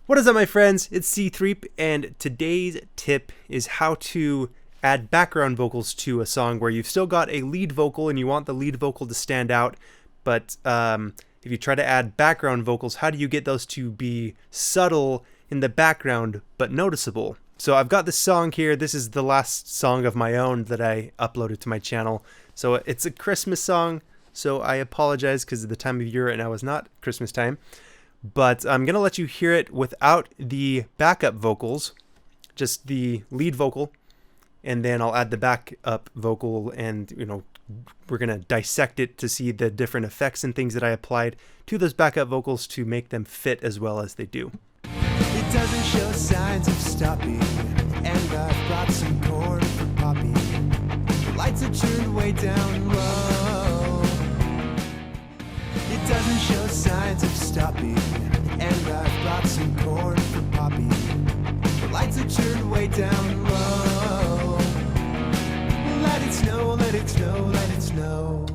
What is up, my friends? It's C-Threep, and today's tip is how to add background vocals to a song where you've still got a lead vocal and you want the lead vocal to stand out, but if you try to add background vocals, how do you get those to be subtle in the background but noticeable? So I've got this song here. This is the last song of my own that I uploaded to my channel. So it's a Christmas song, so I apologize because of the time of year right now is not Christmas time. But I'm going to let you hear it without the backup vocals, just the lead vocal, and then I'll add the backup vocal and, we're going to dissect it to see the different effects and things that I applied to those backup vocals to make them fit as well as they do. It doesn't show signs of stopping, and I've brought some corn for Poppy. The lights are turned way down low. It doesn't show signs of stopping, and I've brought some corn for Poppy. The lights are turned way down low. Let it snow, let it snow, let it snow.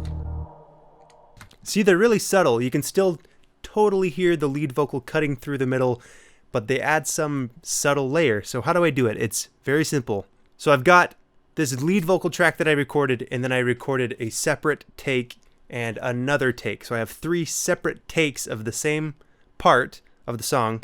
See, they're really subtle. You can still totally hear the lead vocal cutting through the middle, but they add some subtle layer. So how do I do it? It's very simple. So I've got this lead vocal track that I recorded, and then I recorded a separate take and another take. So I have 3 separate takes of the same part of the song,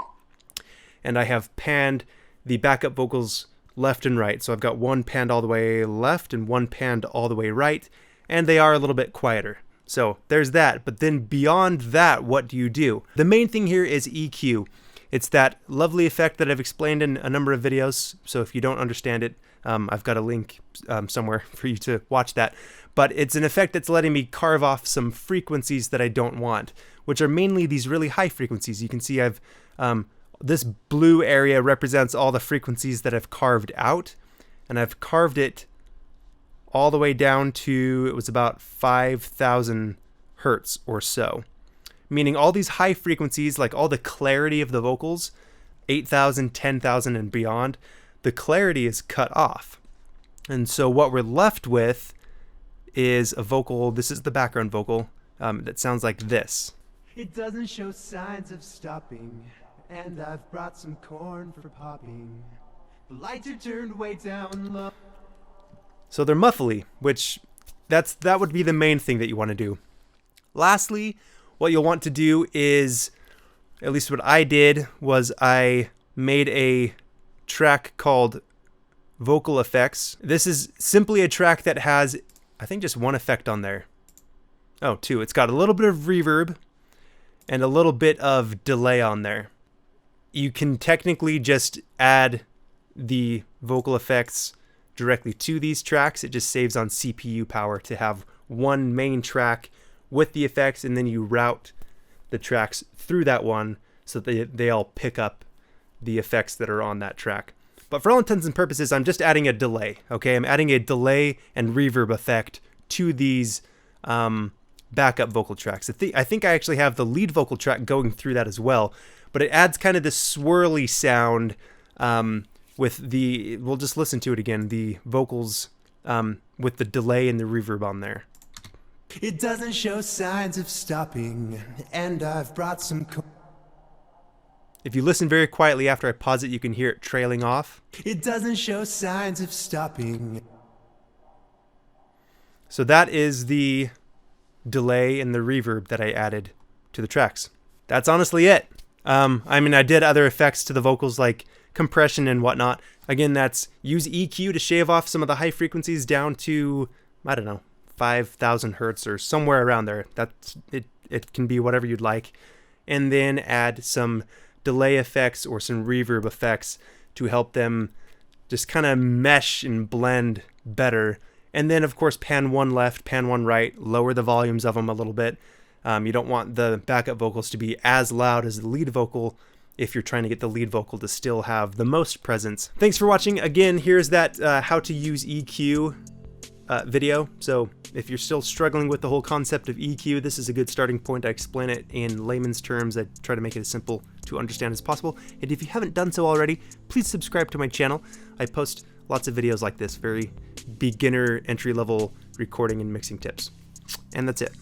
and I have panned the backup vocals left and right. So I've got one panned all the way left and one panned all the way right, and they are a little bit quieter. So there's that. But then beyond that, what do you do? The main thing here is EQ. It's that lovely effect that I've explained in a number of videos. So if you don't understand it, I've got a link somewhere for you to watch that. But it's an effect that's letting me carve off some frequencies that I don't want, which are mainly these really high frequencies. You can see I've this blue area represents all the frequencies that I've carved out, and I've carved it all the way down to, it was about 5,000 hertz or so. Meaning all these high frequencies, like all the clarity of the vocals, 8,000, 10,000 and beyond, the clarity is cut off. And so what we're left with is a vocal, this is the background vocal, that sounds like this. It doesn't show signs of stopping, and I've brought some corn for popping. The lights are turned way down low. So they're muffly, which that would be the main thing that you want to do. Lastly, what you'll want to do is, at least what I did, was I made a track called Vocal Effects. This is simply a track that has, I think, just one effect on there. Oh, 2. It's got a little bit of reverb and a little bit of delay on there. You can technically just add the vocal effects directly to these tracks. It just saves on CPU power to have one main track with the effects, and then you route the tracks through that one so that they all pick up the effects that are on that track. But for all intents and purposes, I'm just adding a delay, okay? I'm adding a delay and reverb effect to these backup vocal tracks. I think I actually have the lead vocal track going through that as well, but it adds kind of this swirly sound with the, we'll just listen to it again, the vocals with the delay and the reverb on there. It doesn't show signs of stopping, and I've brought some If you listen very quietly after I pause it, you can hear it trailing off. It doesn't show signs of stopping. So that is the delay and the reverb that I added to the tracks. That's honestly it. I mean, I did other effects to the vocals like compression and whatnot. Again, that's use EQ to shave off some of the high frequencies down to, I don't know, 5,000 hertz or somewhere around there. That's it. It can be whatever you'd like. And then add some delay effects or some reverb effects to help them just kind of mesh and blend better. And then, of course, pan one left, pan one right, lower the volumes of them a little bit. You don't want the backup vocals to be as loud as the lead vocal if you're trying to get the lead vocal to still have the most presence. Thanks for watching. Again, here's that how to use EQ video. So if you're still struggling with the whole concept of EQ, this is a good starting point. I explain it in layman's terms. I try to make it as simple to understand as possible. And if you haven't done so already, please subscribe to my channel. I post lots of videos like this, very beginner, entry-level recording and mixing tips. And that's it.